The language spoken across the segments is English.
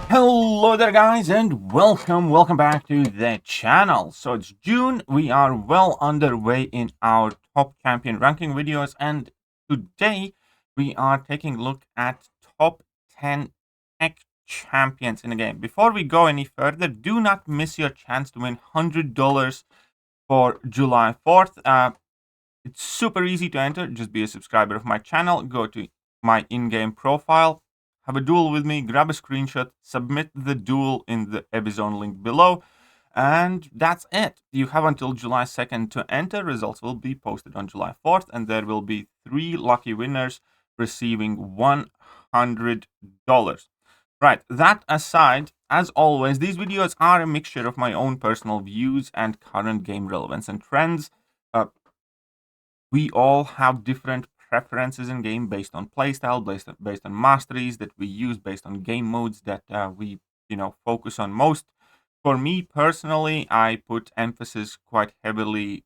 Hello there guys and welcome back to the channel. So it's June, we are well underway in our top champion ranking videos, and today we are taking a look at top 10 tech champions in the game. Before we go any further, do not miss your chance to win $100 for July 4th. It's super easy to enter. Just be a subscriber of my channel, go to my in-game profile, have a duel with me, grab a screenshot, submit the duel in the Evizone link below, and that's it. You have until July 2nd to enter. Results will be posted on July 4th, and there will be 3 lucky winners receiving $100. Right, that aside, as always, these videos are a mixture of my own personal views and current game relevance and trends. We all have different preferences in game based on playstyle, based on masteries that we use, based on game modes that we focus on most. For me personally, I put emphasis quite heavily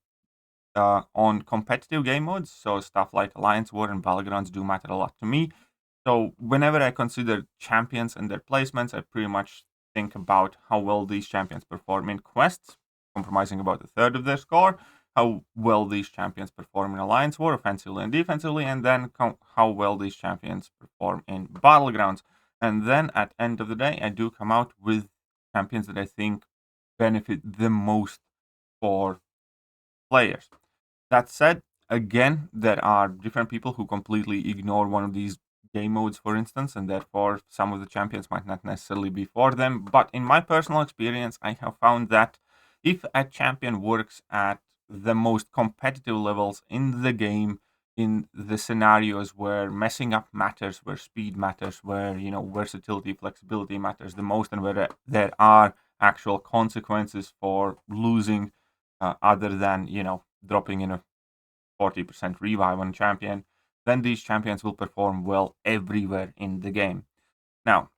on competitive game modes, so stuff like Alliance War and Battlegrounds do matter a lot to me. So whenever I consider champions and their placements, I pretty much think about how well these champions perform in quests, compromising about a third of their score, how well these champions perform in Alliance War, offensively and defensively, and then how well these champions perform in Battlegrounds. And then at end of the day, I do come out with champions that I think benefit the most for players. That said, again, there are different people who completely ignore one of these game modes, for instance, and therefore some of the champions might not necessarily be for them. But in my personal experience, I have found that if a champion works at the most competitive levels in the game, in the scenarios where messing up matters, where speed matters, where versatility, flexibility matters the most, and where there are actual consequences for losing, other than dropping in a 40% revive on champion, then these champions will perform well everywhere in the game. Now,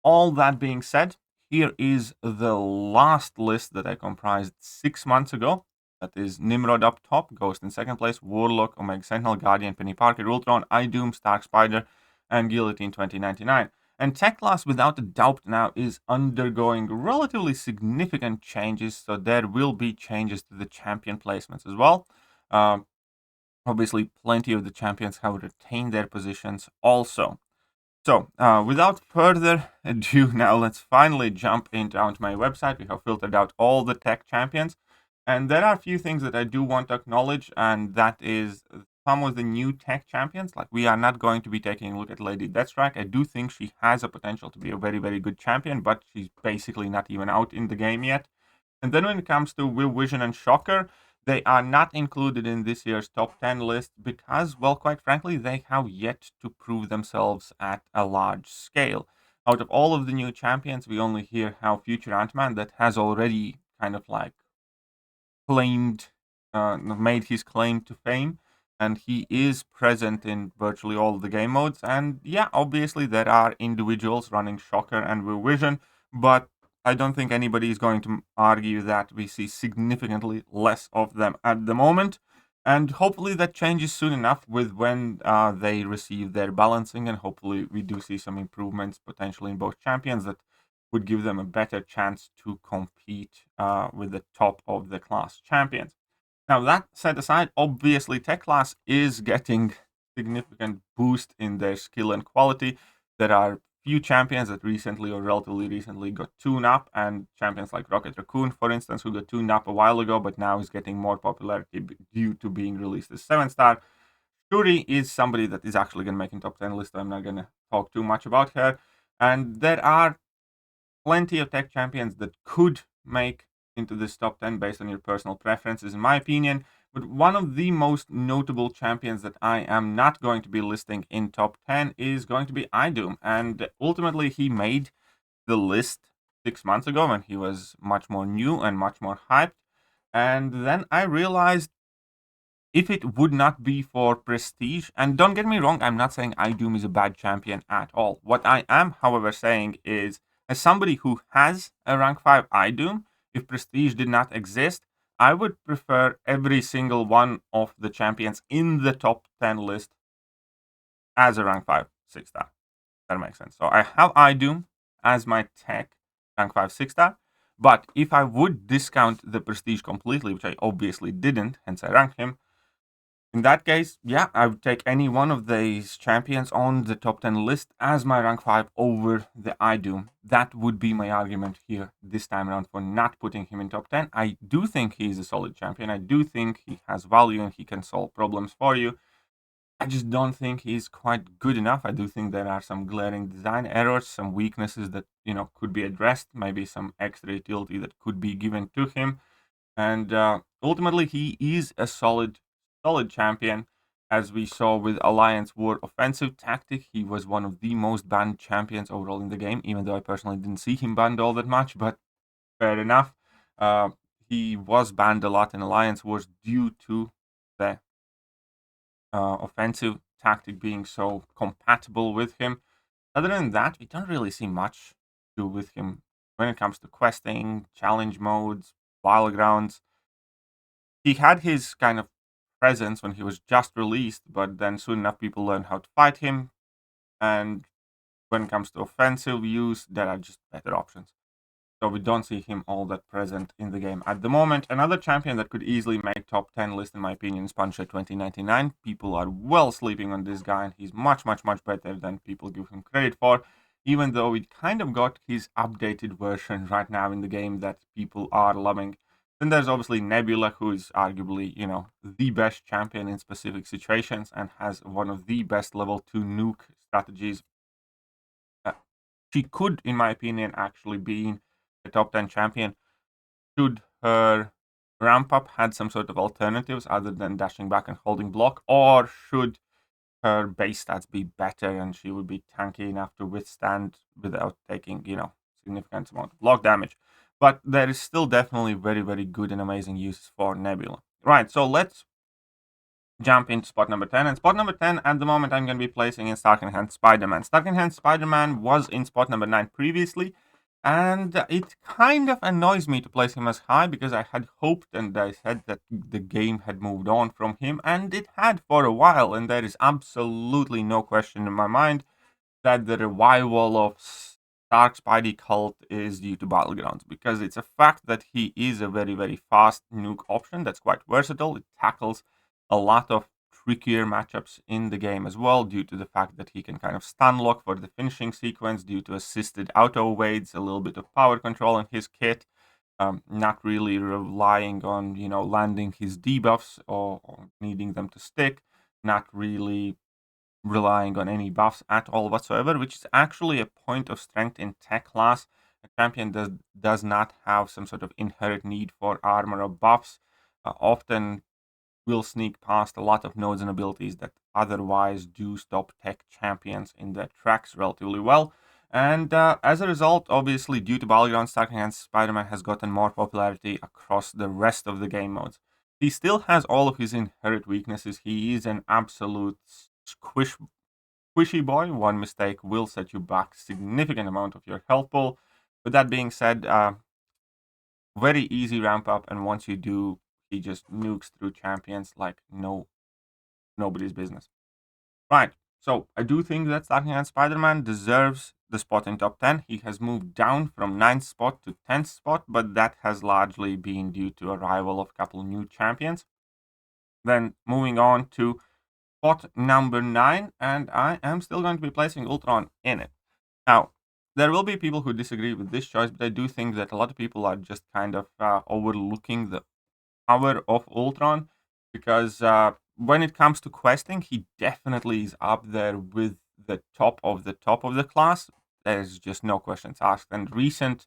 all that being said, here is the last list that I comprised 6 months ago. That is Nimrod up top, Ghost in second place, Warlock, Omega Sentinel, Guardian, Penny Parker, Ultron, Idum, Stark Spider, and Guillotine 2099. And tech class, without a doubt, now is undergoing relatively significant changes, so there will be changes to the champion placements as well. Obviously, plenty of the champions have retained their positions also. So, without further ado, now let's finally jump into my website. We have filtered out all the tech champions, and there are a few things that I do want to acknowledge, and that is some of the new tech champions. Like, we are not going to be taking a look at Lady Deathstrike. I do think she has a potential to be a very, very good champion, but she's basically not even out in the game yet. And then when it comes to Will Vision and Shocker, they are not included in this year's top 10 list because, well, quite frankly, they have yet to prove themselves at a large scale. Out of all of the new champions, we only hear how Future Ant-Man, that has already kind of like claimed, made his claim to fame, and he is present in virtually all the game modes. And yeah, obviously there are individuals running Shocker and Will Vision, but I don't think anybody is going to argue that we see significantly less of them at the moment. And hopefully that changes soon enough with when they receive their balancing, and hopefully we do see some improvements potentially in both champions that would give them a better chance to compete with the top of the class champions. Now, that set aside, obviously tech class is getting significant boost in their skill and quality. There are few champions that recently or relatively recently got tuned up, and champions like Rocket Raccoon, for instance, who got tuned up a while ago, but now is getting more popularity due to being released as 7-star. Shuri is somebody that is actually going to make in top 10 list. I'm not going to talk too much about her. And there are plenty of tech champions that could make into this top 10 based on your personal preferences, in my opinion. But one of the most notable champions that I am not going to be listing in top 10 is going to be Idum. And ultimately, he made the list 6 months ago when he was much more new and much more hyped. And then I realized, if it would not be for prestige, and don't get me wrong, I'm not saying Idum is a bad champion at all. What I am, however, saying is, as somebody who has a rank 5 Idum, if prestige did not exist, I would prefer every single one of the champions in the top 10 list as a rank 5 6-star. That makes sense. So I have Idum as my tech rank 5 6-star. But if I would discount the prestige completely, which I obviously didn't, hence I ranked him, in that case, yeah, I would take any one of these champions on the top 10 list as my rank 5 over the Idum. That would be my argument here this time around for not putting him in top 10. I do think he's a solid champion. I do think he has value and he can solve problems for you. I just don't think he's quite good enough. I do think there are some glaring design errors, some weaknesses that, could be addressed, maybe some extra utility that could be given to him. And ultimately, he is a solid champion. As we saw with Alliance War offensive tactic, he was one of the most banned champions overall in the game, even though I personally didn't see him banned all that much, but fair enough. He was banned a lot in Alliance Wars due to the offensive tactic being so compatible with him. Other than that, we don't really see much to do with him when it comes to questing, challenge modes, battlegrounds. He had his kind of presence when he was just released, but then soon enough people learned how to fight him. And when it comes to offensive use, there are just better options. So we don't see him all that present in the game at the moment. Another champion that could easily make top 10 list, in my opinion, is Punisher 2099. People are well sleeping on this guy, and he's much, much, much better than people give him credit for, even though we kind of got his updated version right now in the game that people are loving. Then there's obviously Nebula, who is arguably, the best champion in specific situations and has one of the best level 2 nuke strategies. She could, in my opinion, actually be a top 10 champion should her ramp up had some sort of alternatives other than dashing back and holding block, or should her base stats be better and she would be tanky enough to withstand without taking, significant amount of block damage. But there is still definitely very, very good and amazing uses for Nebula. Right, so let's jump into spot number 10. And spot number 10, at the moment, I'm going to be placing in Stark-Enhanced SpiderMan. Stark-Enhanced SpiderMan was in spot number 9 previously, and it kind of annoys me to place him as high because I had hoped and I said that the game had moved on from him, and it had for a while, and there is absolutely no question in my mind that the revival of Stark Spidey cult is due to Battlegrounds, because it's a fact that he is a very, very fast nuke option that's quite versatile. It tackles a lot of trickier matchups in the game as well, due to the fact that he can kind of stun lock for the finishing sequence, due to assisted auto evades, a little bit of power control in his kit, not really relying on, landing his debuffs or needing them to stick, not really relying on any buffs at all whatsoever, which is actually a point of strength in tech class. A champion does not have some sort of inherent need for armor or buffs. Often will sneak past a lot of nodes and abilities that otherwise do stop tech champions in their tracks relatively well. And as a result, obviously, due to Battleground, Stark-Enhanced SpiderMan has gotten more popularity across the rest of the game modes. He still has all of his inherent weaknesses. He is an absolute squishy boy. One mistake will set you back significant amount of your health pool. With that being said, very easy ramp up, and once you do, he just nukes through champions like nobody's business. Right, so I do think that Stark-Enhanced SpiderMan deserves the spot in top 10. He has moved down from 9th spot to 10th spot, but that has largely been due to arrival of a couple new champions. Then moving on to spot number 9, and I am still going to be placing Ultron in it. Now, there will be people who disagree with this choice, but I do think that a lot of people are just kind of overlooking the power of Ultron, because when it comes to questing, he definitely is up there with the top of the class. There's just no questions asked. And recent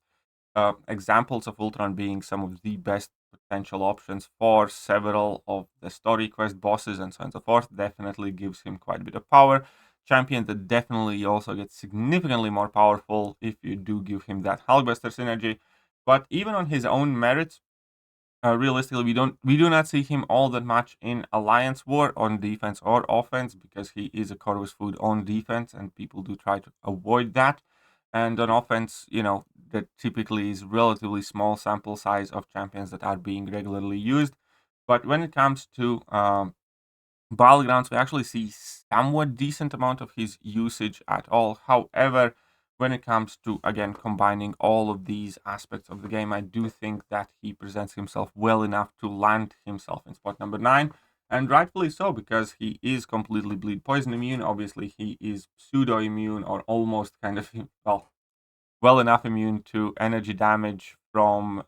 examples of Ultron being some of the best potential options for several of the story quest bosses and so on and so forth definitely gives him quite a bit of power. Champion that definitely also gets significantly more powerful if you do give him that Hulkbuster synergy. But even on his own merits, realistically, we do not see him all that much in Alliance War on defense or offense, because he is a Corvus food on defense, and people do try to avoid that. And on offense, that typically is relatively small sample size of champions that are being regularly used. But when it comes to Battlegrounds, we actually see somewhat decent amount of his usage at all. However, when it comes to, again, combining all of these aspects of the game, I do think that he presents himself well enough to land himself in spot number 9, and rightfully so, because he is completely bleed poison immune. Obviously, he is pseudo immune, or almost kind of, well enough immune to energy damage from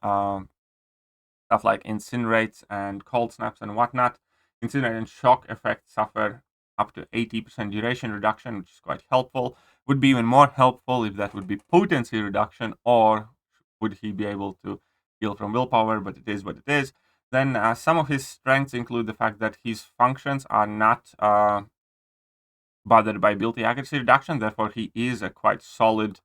stuff like incinerates and cold snaps and whatnot. Incinerate and shock effects suffer up to 80% duration reduction, which is quite helpful. Would be even more helpful if that would be potency reduction, or would he be able to heal from willpower, but it is what it is. Then some of his strengths include the fact that his functions are not bothered by ability accuracy reduction, therefore he is a quite solid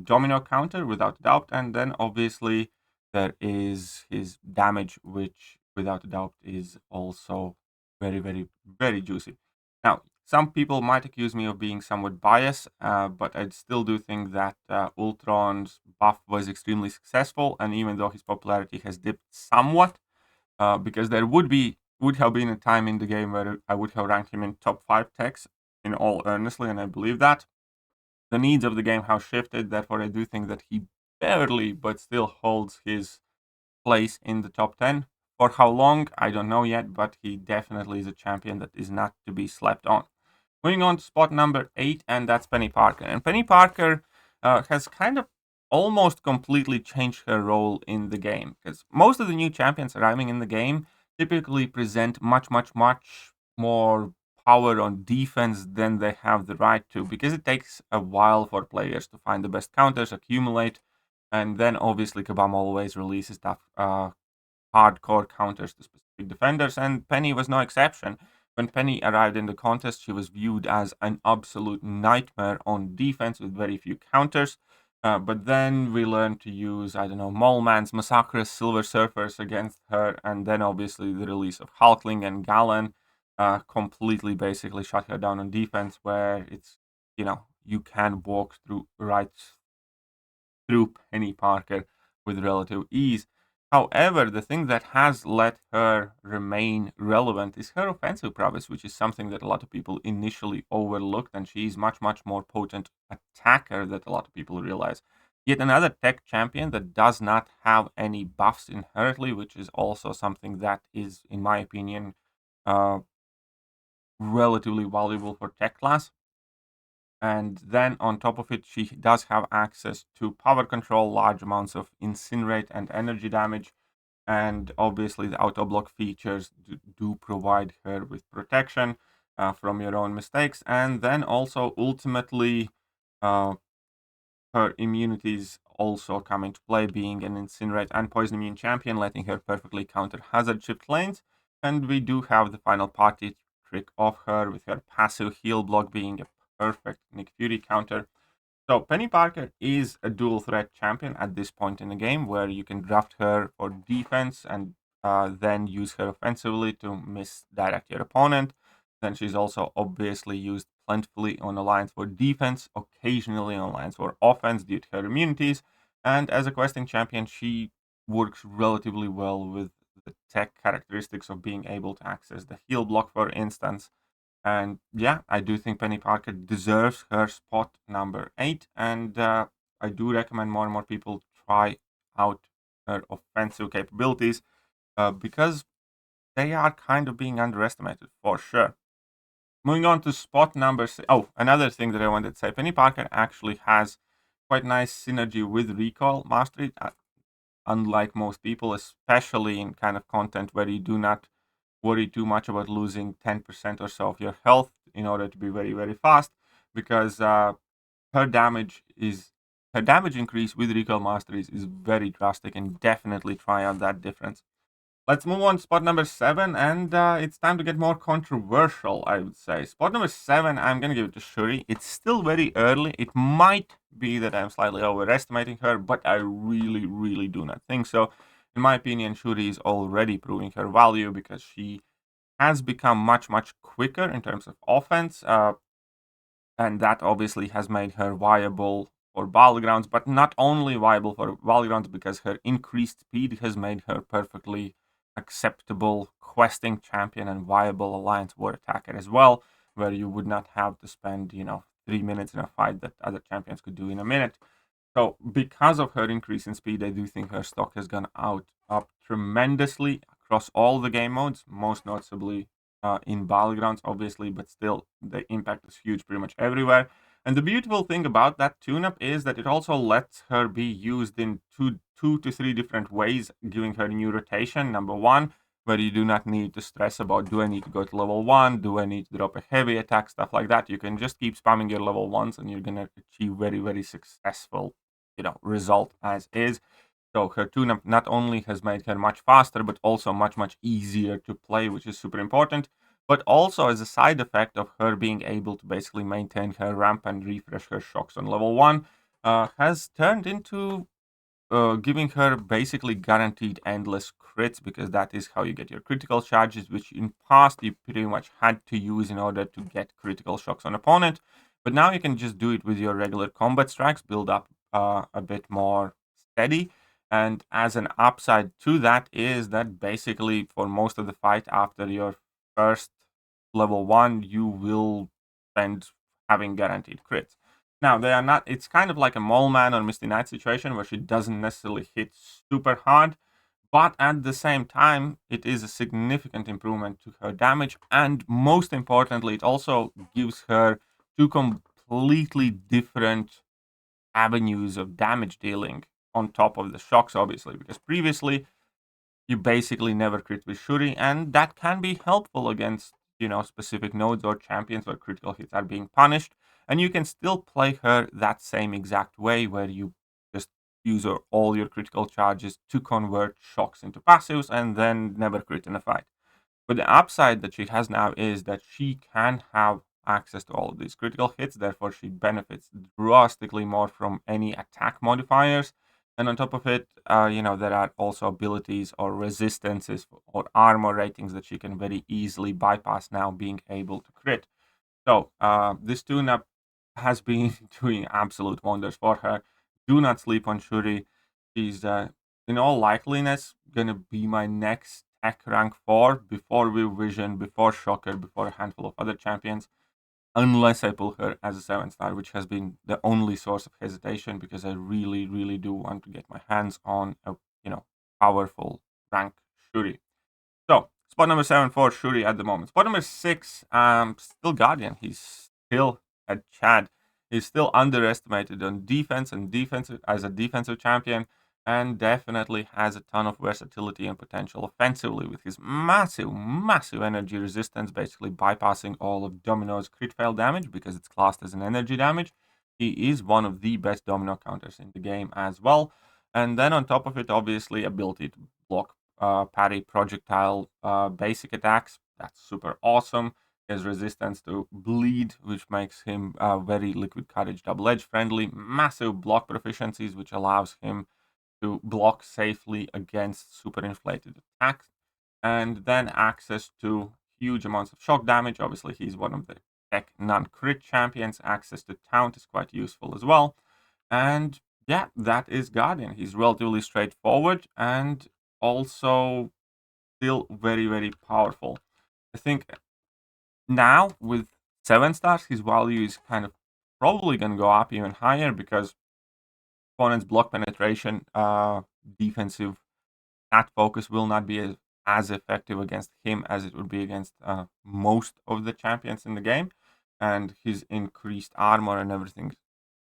domino counter without a doubt. And then obviously there is his damage, which without a doubt is also very, very, very juicy. Now, some people might accuse me of being somewhat biased, but I still do think that Ultron's buff was extremely successful, and even though his popularity has dipped somewhat, because there would have been a time in the game where I would have ranked him in top 5 techs, in all earnestly, and I believe that. The needs of the game have shifted, therefore I do think that he barely, but still holds his place in the top 10. For how long, I don't know yet, but he definitely is a champion that is not to be slept on. Moving on to spot number 8, and that's Penny Parker. And Penny Parker has kind of almost completely changed her role in the game, because most of the new champions arriving in the game typically present much, much, much more power on defense than they have the right to, because it takes a while for players to find the best counters, accumulate, and then obviously Kabam always releases tough hardcore counters to specific defenders, and Penny was no exception. When Penny arrived in the contest, she was viewed as an absolute nightmare on defense with very few counters. But then we learned to use, I don't know, Molemans, Massacres, Silver Surfers against her, and then obviously the release of Hulkling and Galen completely basically shut her down on defense, where it's, you can walk right through Penny Parker with relative ease. However, the thing that has let her remain relevant is her offensive prowess, which is something that a lot of people initially overlooked, and she's much, much more potent attacker than a lot of people realize. Yet another tech champion that does not have any buffs inherently, which is also something that is, in my opinion, uh, relatively valuable for tech class. And then on top of it, she does have access to power control, large amounts of incinerate and energy damage, and obviously the auto block features do provide her with protection from your own mistakes. And then also ultimately her immunities also come into play, being an incinerate and poison immune champion, letting her perfectly counter hazard shift lanes. And we do have the final party trick of her with her passive heal block being a perfect Nick Fury counter. So Penny Parker is a dual threat champion at this point in the game, where you can draft her for defense and then use her offensively to misdirect your opponent. Then she's also obviously used plentifully on Alliance for defense, occasionally on Alliance for offense due to her immunities. And as a questing champion, she works relatively well with the tech characteristics of being able to access the heal block, for instance. And yeah, I do think Penny Parker deserves her spot number 8. And I do recommend more and more people try out her offensive capabilities because they are kind of being underestimated for sure. Moving on to spot number 6. Oh, another thing that I wanted to say, Penny Parker actually has quite nice synergy with recoil mastery, unlike most people, especially in kind of content where you do not worry too much about losing 10% or so of your health in order to be very, very fast, because her damage increase with recoil masteries is very drastic, and definitely try out that difference. Let's move on to spot number 7, and it's time to get more controversial, I would say. Spot number 7, I'm going to give it to Shuri. It's still very early. It might be that I'm slightly overestimating her, but I really, really do not think so. In my opinion, Shuri is already proving her value, because she has become much, much quicker in terms of offense, and that obviously has made her viable for battlegrounds, but not only viable for battlegrounds, because her increased speed has made her perfectly acceptable questing champion and viable alliance war attacker as well, where you would not have to spend 3 minutes in a fight that other champions could do in a minute. So because of her increase in speed, I do think her stock has gone up tremendously across all the game modes, most noticeably in Battlegrounds, obviously, but still the impact is huge pretty much everywhere. And the beautiful thing about that tune-up is that it also lets her be used in two to three different ways, giving her new rotation. Number one, where you do not need to stress about, do I need to go to level 1, do I need to drop a heavy attack, stuff like that. You can just keep spamming your level 1s and you're going to achieve very, very successful, result as is. So her tune-up not only has made her much faster, but also much, much easier to play, which is super important. But also as a side effect of her being able to basically maintain her ramp and refresh her shocks on level 1, has turned into giving her basically guaranteed endless crits, because that is how you get your critical charges, which in past you pretty much had to use in order to get critical shocks on opponent. But now you can just do it with your regular combat strikes, build up a bit more steady. And as an upside to that is that basically for most of the fight after your first level 1, you will spend having guaranteed crits. Now, they are not, it's kind of like a Mole Man or Misty Knight situation where she doesn't necessarily hit super hard, but at the same time, it is a significant improvement to her damage. And most importantly, it also gives her two completely different avenues of damage dealing on top of the shocks, obviously, because previously you basically never crit with Shuri, and that can be helpful against, specific nodes or champions where critical hits are being punished. And you can still play her that same exact way, where you just use all your critical charges to convert shocks into passives and then never crit in a fight. But the upside that she has now is that she can have access to all of these critical hits, therefore she benefits drastically more from any attack modifiers. And on top of it, there are also abilities or resistances or armor ratings that she can very easily bypass now, being able to crit. So this tune-up has been doing absolute wonders for her. Do not sleep on Shuri. She's, in all likeliness, going to be my next tech rank 4 before Vision, before Shocker, before a handful of other champions, unless I pull her as a 7-star, which has been the only source of hesitation, because I really, really do want to get my hands on a, powerful rank Shuri. So, spot number 7 for Shuri at the moment. Spot number 6, still Guardian. He's still a Chad. He's still underestimated on defense and defensive as a defensive champion, and definitely has a ton of versatility and potential offensively with his massive, massive energy resistance, basically bypassing all of Domino's crit fail damage because it's classed as an energy damage. He is one of the best Domino counters in the game as well. And then on top of it, obviously, ability to block parry projectile basic attacks. That's super awesome. His resistance to bleed, which makes him very liquid courage double edge friendly. Massive block proficiencies, which allows him to block safely against super inflated attacks. And then access to huge amounts of shock damage. Obviously, he's one of the tech non-crit champions. Access to taunt is quite useful as well. And yeah, that is Guardian. He's relatively straightforward and also still very, very powerful. I think now with 7 stars, his value is kind of probably going to go up even higher, because opponent's block penetration, defensive stat focus will not be as effective against him as it would be against most of the champions in the game. And his increased armor and everything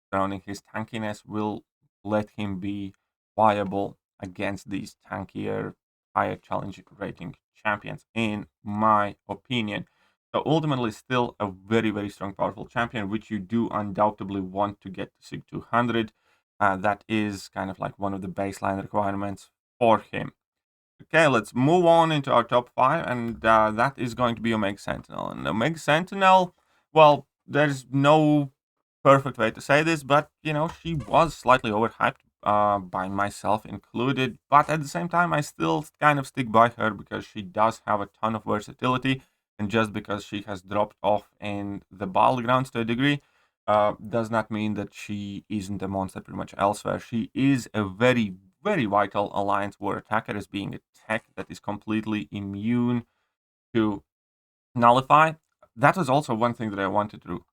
surrounding his tankiness will let him be viable against these tankier, higher challenge rating champions, in my opinion. So ultimately, still a very, very strong, powerful champion, which you do undoubtedly want to get to Sig 200. That is kind of like one of the baseline requirements for him. Okay, let's move on into our top 5, and that is going to be Omega Sentinel. And Omega Sentinel, well, there's no perfect way to say this, but she was slightly overhyped by myself included. But at the same time, I still kind of stick by her because she does have a ton of versatility, and just because she has dropped off in the battlegrounds to a degree, does not mean that she isn't a monster pretty much elsewhere. She is a very, very vital Alliance War attacker, as being a tech that is completely immune to nullify. That was also one thing that I wanted to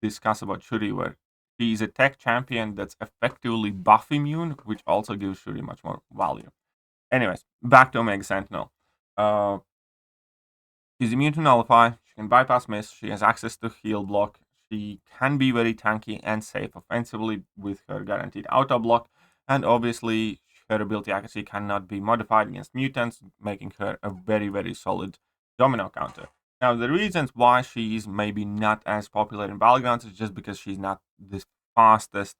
discuss about Shuri, where she's a tech champion that's effectively buff immune, which also gives Shuri much more value. Anyways, back to Omega Sentinel. Uh, she's immune to Nullify. She can bypass Miss. She has access to Heal Block. She can be very tanky and safe offensively with her guaranteed auto block. And obviously, her ability accuracy cannot be modified against mutants, making her a very, very solid domino counter. Now, the reasons why she's maybe not as popular in Battlegrounds is just because she's not the fastest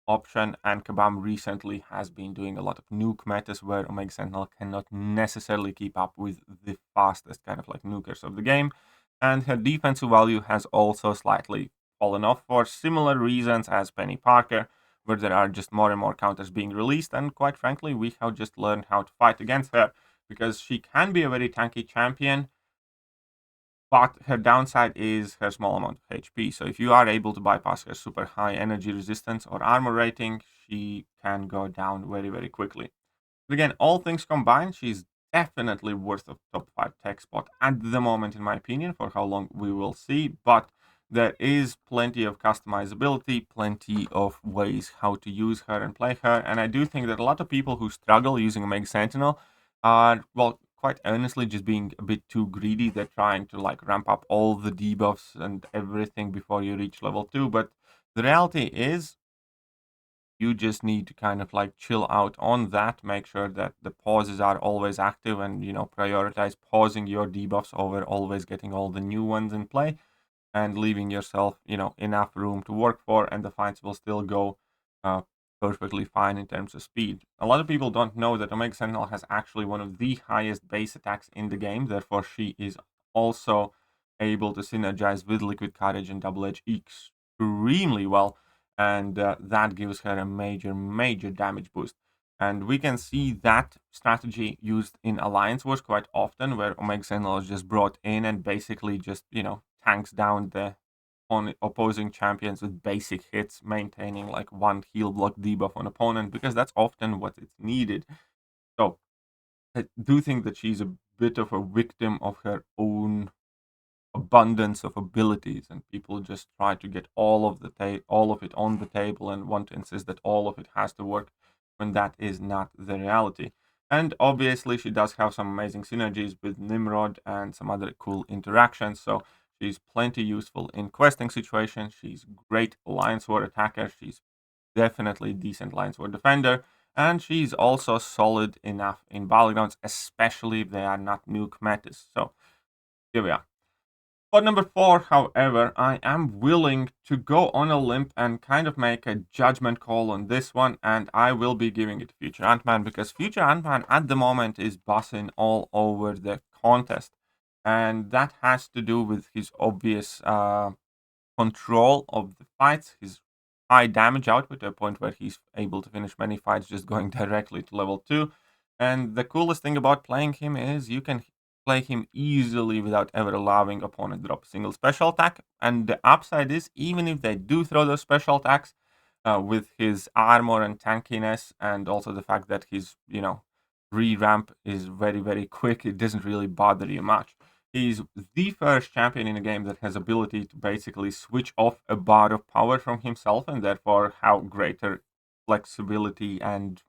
option, and Kabam recently has been doing a lot of nuke metas where Omega Sentinel cannot necessarily keep up with the fastest kind of like nukers of the game, and her defensive value has also slightly fallen off for similar reasons as Penny Parker, where there are just more and more counters being released, and quite frankly, we have just learned how to fight against her, because she can be a very tanky champion, but her downside is her small amount of HP. So if you are able to bypass her super high energy resistance or armor rating, she can go down very, very quickly. But again, all things combined, she's definitely worth a top 5 tech spot at the moment, in my opinion. For how long we will see, but there is plenty of customizability, plenty of ways how to use her and play her. And I do think that a lot of people who struggle using Omega Sentinel are, well, quite honestly, just being a bit too greedy. They're trying to like ramp up all the debuffs and everything before you reach level 2. But the reality is, you just need to kind of like chill out on that, make sure that the pauses are always active, and prioritize pausing your debuffs over always getting all the new ones in play, and leaving yourself enough room to work for, and the fights will still go uh, perfectly fine in terms of speed. A lot of people don't know that Omega Sentinel has actually one of the highest base attacks in the game, therefore she is also able to synergize with Liquid Courage and Double Edge extremely well, and that gives her a major, major damage boost. And we can see that strategy used in Alliance Wars quite often, where Omega Sentinel is just brought in and basically just, tanks down the opposing champions with basic hits, maintaining like one heal block debuff on opponent, because that's often what it's needed. So I do think that she's a bit of a victim of her own abundance of abilities, and people just try to get all of it on the table and want to insist that all of it has to work, when that is not the reality. And obviously she does have some amazing synergies with Nimrod and some other cool interactions, so she's plenty useful in questing situations. She's great Alliance War attacker. She's definitely decent Alliance War defender, and she's also solid enough in Battlegrounds, especially if they are not nuke metas. So here we are. For number 4, however, I am willing to go on a limb and kind of make a judgment call on this one, and I will be giving it to Future Ant-Man, because Future Ant-Man at the moment is bossing all over the contest. And that has to do with his obvious control of the fights, his high damage output to a point where he's able to finish many fights just going directly to level 2. And the coolest thing about playing him is you can play him easily without ever allowing opponent drop a single special attack. And the upside is, even if they do throw those special attacks, with his armor and tankiness, and also the fact that his re-ramp is very, very quick, it doesn't really bother you much. He's the first champion in a game that has ability to basically switch off a bar of power from himself, and therefore have greater flexibility and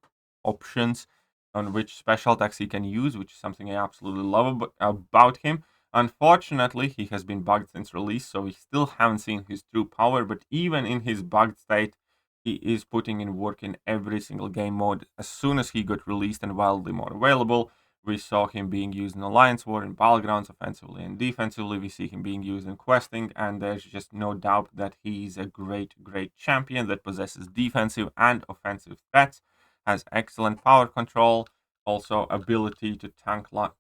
options on which special attacks he can use, which is something I absolutely love about him. Unfortunately, he has been bugged since release, so we still haven't seen his true power, but even in his bugged state, he is putting in work in every single game mode. As soon as he got released and wildly more available, we saw him being used in Alliance War, in Battlegrounds, offensively and defensively. We see him being used in questing, and there's just no doubt that he's a great, great champion that possesses defensive and offensive threats, has excellent power control, also ability to tank large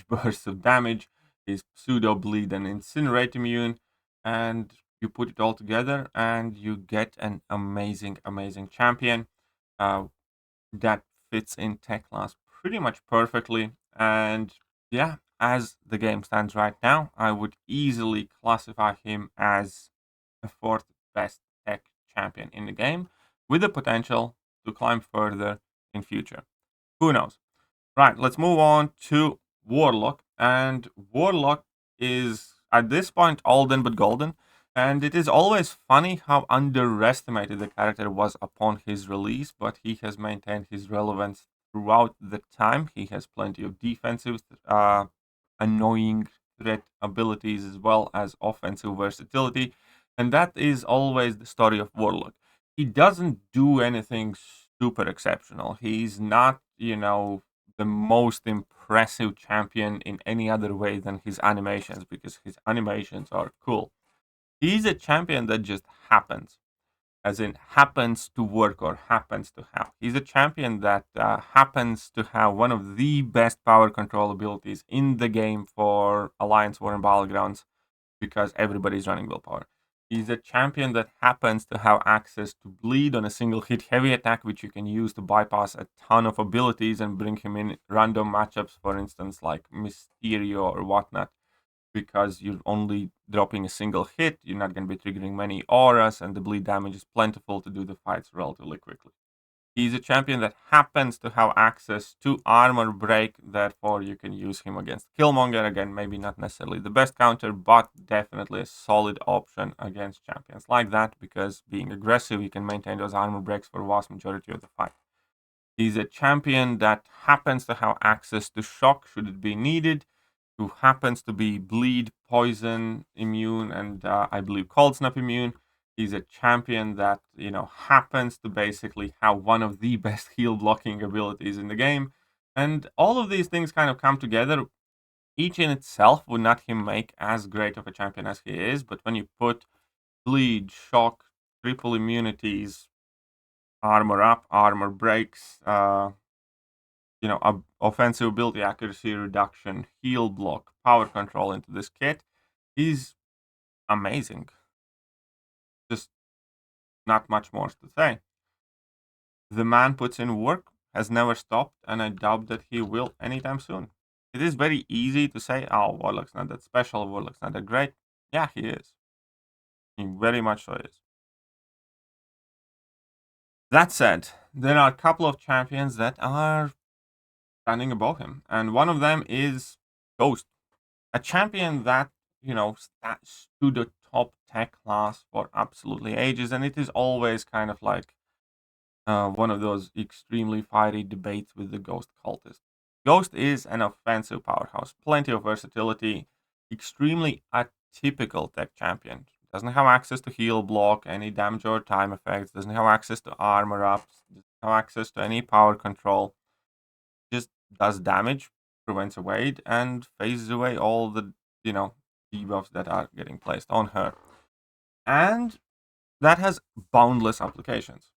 bursts of damage, is pseudo bleed and incinerate immune, and you put it all together and you get an amazing, amazing champion that fits in tech class pretty much perfectly. And yeah, as the game stands right now, I would easily classify him as a 4th best tech champion in the game, with the potential to climb further in future. Who knows? Right, let's move on to Warlock. And Warlock is, at this point, all done but golden. And it is always funny how underestimated the character was upon his release, but he has maintained his relevance throughout the time. He has plenty of defensive, annoying threat abilities as well as offensive versatility. And that is always the story of Warlock. He doesn't do anything super exceptional. He's not, the most impressive champion in any other way than his animations, because his animations are cool. He's a champion that just happens, as in happens to work or happens to have. He's a champion that happens to have one of the best power control abilities in the game for Alliance War and Battlegrounds, because everybody's running willpower. He's a champion that happens to have access to bleed on a single hit heavy attack, which you can use to bypass a ton of abilities and bring him in random matchups, for instance, like Mysterio or whatnot, because you're only dropping a single hit, you're not going to be triggering many auras, and the bleed damage is plentiful to do the fights relatively quickly. He's a champion that happens to have access to armor break, therefore you can use him against Killmonger. Again, maybe not necessarily the best counter, but definitely a solid option against champions like that, because being aggressive, you can maintain those armor breaks for the vast majority of the fight. He's a champion that happens to have access to shock should it be needed, who happens to be bleed, poison immune, and I believe cold snap immune. He's a champion that happens to basically have one of the best heal blocking abilities in the game, and all of these things kind of come together. Each in itself would not him make as great of a champion as he is, but when you put bleed, shock, triple immunities, armor up, armor breaks, offensive ability, accuracy reduction, heal block, power control into this kit, is amazing. Just not much more to say. The man puts in work, has never stopped, and I doubt that he will anytime soon. It is very easy to say, oh, Warlock's not that special, Warlock's not that great. Yeah, he is. He very much so is. That said, there are a couple of champions that are standing above him, and one of them is Ghost, a champion that stood the top tech class for absolutely ages, and it is always kind of like one of those extremely fiery debates with the Ghost cultist. Ghost is an offensive powerhouse, plenty of versatility, extremely atypical tech champion. Doesn't have access to heal block, any damage or time effects, doesn't have access to armor ups, doesn't have access to any power control, just does damage, prevents a wade, and phases away all the, debuffs that are getting placed on her. And that has boundless applications.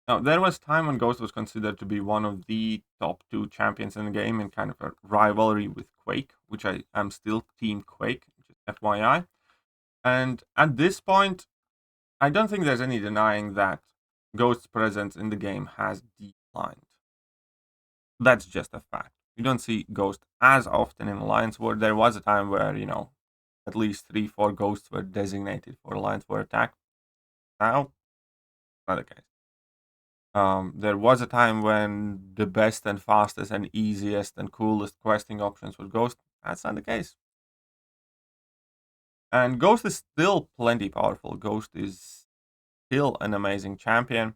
Now, there was time when Ghost was considered to be one of the top two champions in the game in kind of a rivalry with Quake, which I am still Team Quake, just FYI. And at this point, I don't think there's any denying that Ghost's presence in the game has declined. That's just a fact. You don't see Ghost as often in Alliance War. There was a time where, at least 3-4 Ghosts were designated for Alliance War attack. Now, not the case. There was a time when the best and fastest and easiest and coolest questing options were Ghost. That's not the case. And Ghost is still plenty powerful. Ghost is still an amazing champion.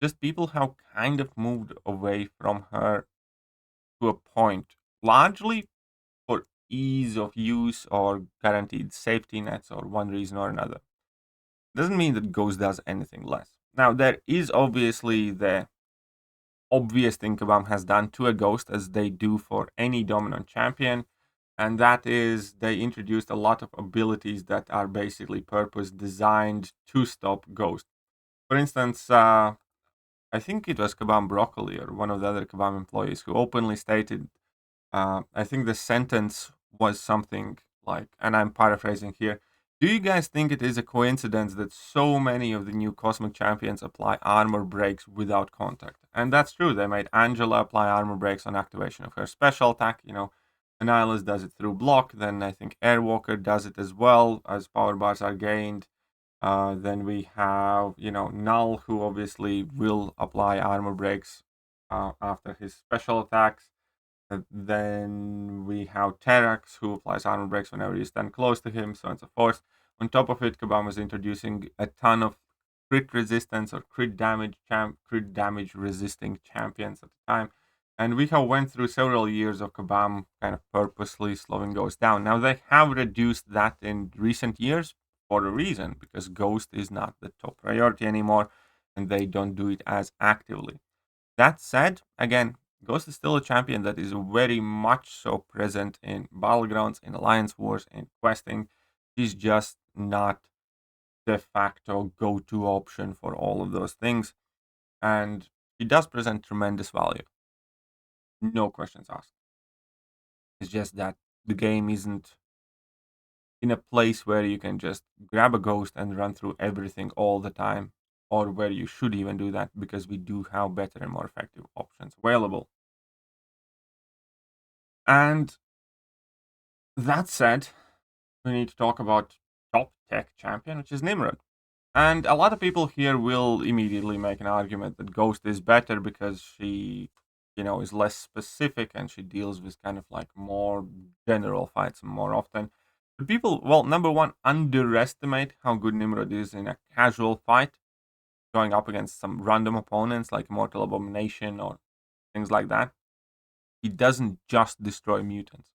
Just people have kind of moved away from her to a point, largely for ease of use or guaranteed safety nets or one reason or another. Doesn't mean that Ghost does anything less. Now, there is obviously the obvious thing Kabam has done to a Ghost, as they do for any dominant champion, and that is they introduced a lot of abilities that are basically purpose designed to stop Ghost. For instance, I think it was Kabam Broccoli or one of the other Kabam employees who openly stated, I think the sentence was something like, and I'm paraphrasing here, do you guys think it is a coincidence that so many of the new Cosmic Champions apply armor breaks without contact? And that's true. They made Angela apply armor breaks on activation of her special attack. Annihilus does it through block. Then I think Airwalker does it as well as power bars are gained. Then we have, Null, who obviously will apply armor breaks after his special attacks. Then we have Terax, who applies armor breaks whenever you stand close to him, so on and so forth. On top of it, Kabam was introducing a ton of crit resistance or crit damage resisting champions at the time. And we have went through several years of Kabam kind of purposely slowing Ghost down. Now they have reduced that in recent years for a reason, because Ghost is not the top priority anymore and they don't do it as actively. That said, again, Ghost is still a champion that is very much so present in battlegrounds, in alliance wars, in questing. He's just not de facto go-to option for all of those things, and he does present tremendous value. No questions asked. It's just that the game isn't in a place where you can just grab a ghost and run through everything all the time, or where you should even do that, because we do have better and more effective options available. And that said, we need to talk about top tech champion, which is Nimrod. And a lot of people here will immediately make an argument that Ghost is better because she, is less specific and she deals with kind of like more general fights more often. But people, well, number one, underestimate how good Nimrod is in a casual fight, going up against some random opponents like Mortal Abomination or things like that. He doesn't just destroy mutants.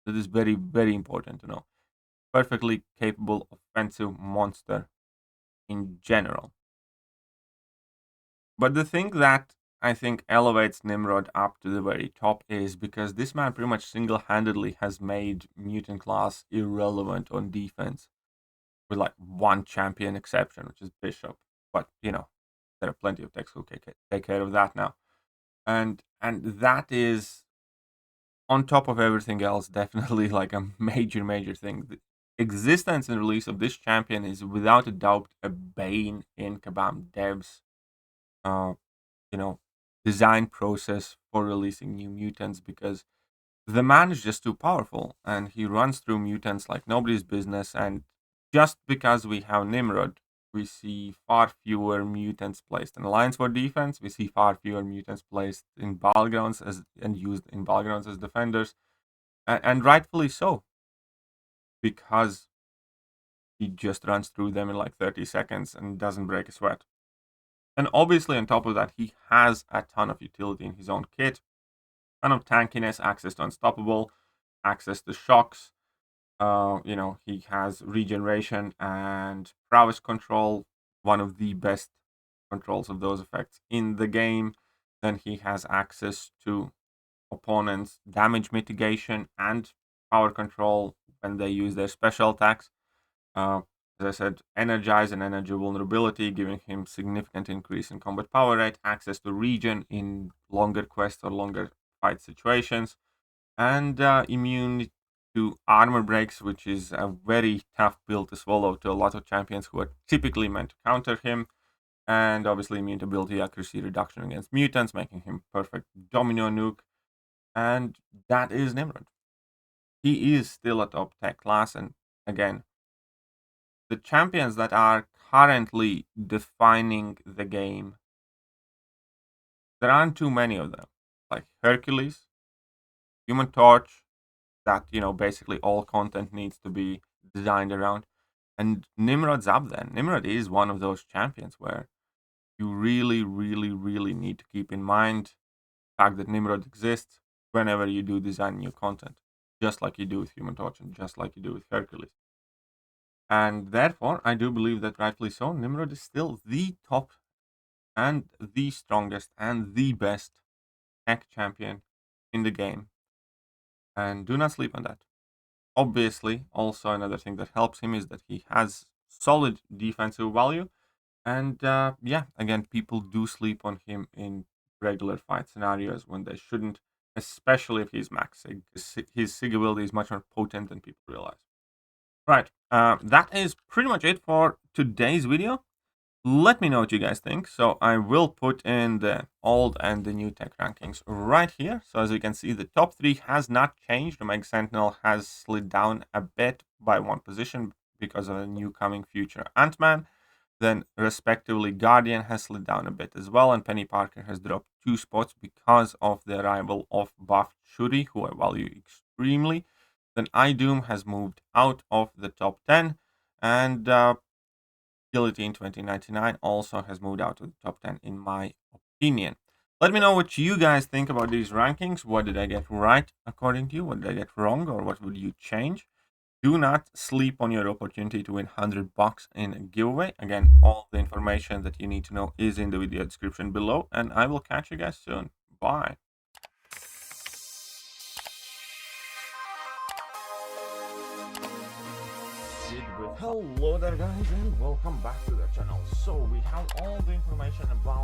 That is very, very important to know. Perfectly capable offensive monster in general. But the thing that I think elevates Nimrod up to the very top is because this man pretty much single-handedly has made mutant class irrelevant on defense, with like one champion exception, which is Bishop. But there are plenty of techs who take care of that now, and that is on top of everything else definitely like a major thing. The existence and release of this champion is without a doubt a bane in Kabam devs uh, design process for releasing new mutants, because the man is just too powerful and he runs through mutants like nobody's business. And just because we have Nimrod, we see far fewer mutants placed in Alliance for defense. We see far fewer mutants placed in battlegrounds and used in battlegrounds as defenders, and rightfully so, because he just runs through them in like 30 seconds and doesn't break a sweat. And obviously, on top of that, he has a ton of utility in his own kit. Ton of tankiness, access to unstoppable, access to shocks. He has regeneration and prowess control, one of the best controls of those effects in the game. Then he has access to opponents' damage mitigation and power control when they use their special attacks. As I said, energize and energy vulnerability, giving him significant increase in combat power rate, access to regen in longer quests or longer fight situations, and immune to armor breaks, which is a very tough pill to swallow to a lot of champions who are typically meant to counter him. And obviously immune to ability accuracy reduction against mutants, making him perfect domino nuke. And that is Nimrod. He is still a top tech class, and again, the champions that are currently defining the game, there aren't too many of them. Like Hercules, Human Torch, that basically all content needs to be designed around. And Nimrod's up there. Nimrod is one of those champions where you really need to keep in mind the fact that Nimrod exists whenever you do design new content, just like you do with Human Torch and just like you do with Hercules. And therefore, I do believe that rightfully so, Nimrod is still the top and the strongest and the best tech champion in the game. And do not sleep on that. Obviously, also another thing that helps him is that he has solid defensive value. And again, people do sleep on him in regular fight scenarios when they shouldn't, especially if he's max sig. His sig ability is much more potent than people realize. Right, that is pretty much it for today's video. Let me know what you guys think. So I will put in the old and the new tech rankings right here. So as you can see, the top 3 has not changed. The Mega Sentinel has slid down a bit by 1 position because of a new coming future Ant-Man. Then respectively, Guardian has slid down a bit as well, and Penny Parker has dropped 2 spots because of the arrival of buffed Shuri, who I value extremely. Then Idum has moved out of the top 10. And Agility in 2099 also has moved out to the top 10 in my opinion. Let me know what you guys think about these rankings. What did I get right according to you? What did I get wrong, or what would you change? Do not sleep on your opportunity to win $100 in a giveaway. Again, all the information that you need to know is in the video description below, and I will catch you guys soon. Bye. Hello there guys, and welcome back to the channel. So we have all the information about